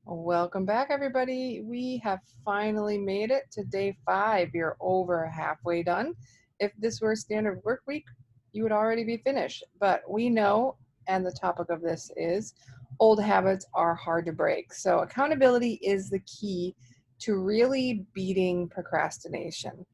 Welcome back, everybody. We have finally made it to day 5. You're over halfway done. If this were a standard work week, you would already be finished. But we know, and the topic of this is old habits are hard to break. So, accountability is the key to really beating procrastination.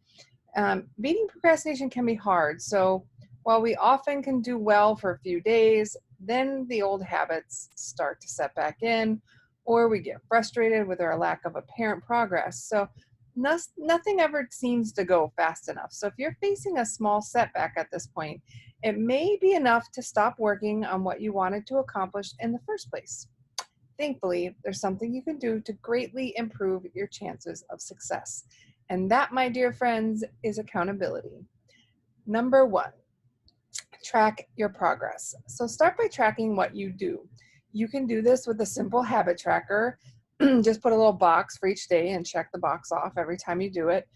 Beating procrastination can be hard. So, while we often can do well for a few days, then the old habits start to set back in, or we get frustrated with our lack of apparent progress. So, nothing ever seems to go fast enough. So, if you're facing a small setback at this point, it may be enough to stop working on what you wanted to accomplish in the first place. Thankfully, there's something you can do to greatly improve your chances of success. And that, my dear friends, is accountability. Number one, track your progress. So start by tracking what you do. You can do this with a simple habit tracker. Just put a little box for each day and check the box off every time you do it.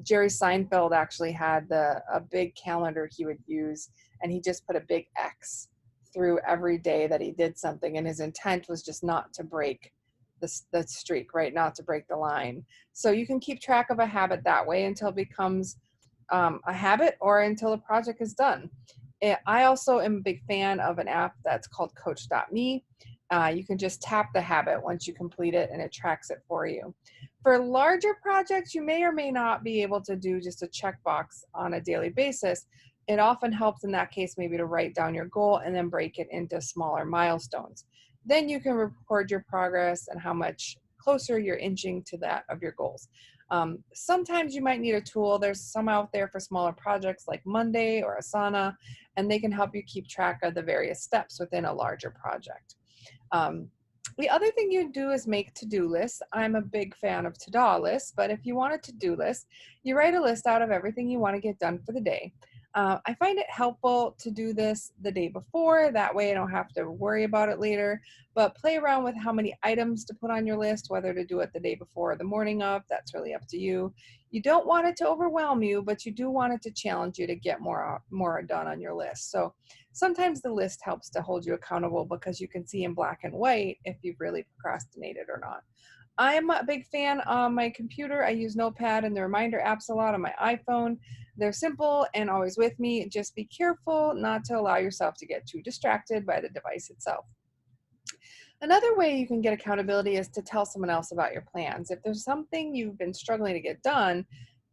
Jerry Seinfeld actually had a big calendar he would use, and he just put a big X through every day that he did something. And his intent was just not to break the streak, right? Not to break the line. So you can keep track of a habit that way until it becomes a habit or until a project is done. I also am a big fan of an app that's called Coach.me. You can just tap the habit once you complete it and it tracks it for you. For larger projects, you may or may not be able to do just a checkbox on a daily basis. It often helps in that case maybe to write down your goal and then break it into smaller milestones. Then you can record your progress and how much closer you're inching to that of your goals. Sometimes you might need a tool. There's some out there for smaller projects like Monday or Asana, and they can help you keep track of the various steps within a larger project. Um, the other thing you do is make to-do lists. I'm a big fan of to-do lists, but if you want a to-do list, you write a list out of everything you want to get done for the day. I find it helpful to do this the day before. That way I don't have to worry about it later, but play around with how many items to put on your list, whether to do it the day before or the morning of. That's really up to you. You don't want it to overwhelm you, but you do want it to challenge you to get more done on your list. So sometimes the list helps to hold you accountable because you can see in black and white if you've really procrastinated or not. I'm a big fan on my computer. I use Notepad and the reminder apps a lot on my iPhone. They're simple and always with me. Just be careful not to allow yourself to get too distracted by the device itself. Another way you can get accountability is to tell someone else about your plans. If there's something you've been struggling to get done,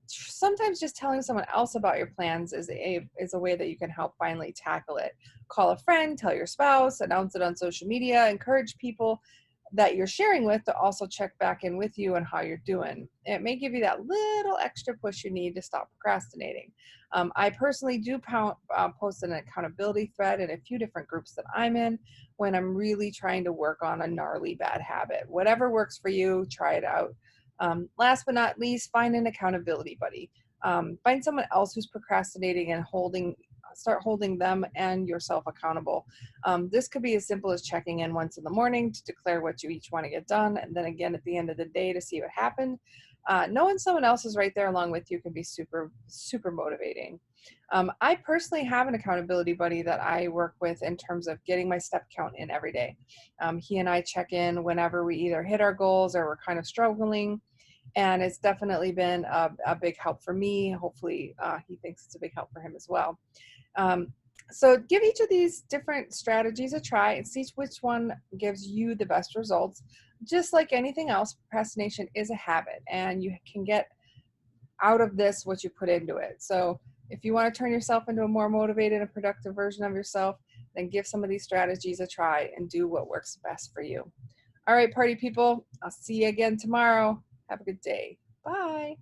sometimes just telling someone else about your plans is a way that you can help finally tackle it. Call a friend, tell your spouse, announce it on social media, encourage people that you're sharing with to also check back in with you and how you're doing. It may give you that little extra push you need to stop procrastinating. I personally do post an accountability thread in a few different groups that I'm in when I'm really trying to work on a gnarly bad habit. Whatever works for you, try it out. Last but not least, find an accountability buddy. Find someone else who's procrastinating and start holding them and yourself accountable. This could be as simple as checking in once in the morning to declare what you each want to get done, and then again at the end of the day to see what happened. Knowing someone else is right there along with you can be super, super motivating. I personally have an accountability buddy that I work with in terms of getting my step count in every day. He and I check in whenever we either hit our goals or we're kind of struggling, and it's definitely been a big help for me. Hopefully, he thinks it's a big help for him as well. Um, so give each of these different strategies a try and see which one gives you the best results. Just like anything else, procrastination is a habit, and you can get out of this what you put into it. So if you want to turn yourself into a more motivated and productive version of yourself, then give some of these strategies a try and do what works best for you. All right, party people, I'll see you again tomorrow. Have a good day. Bye.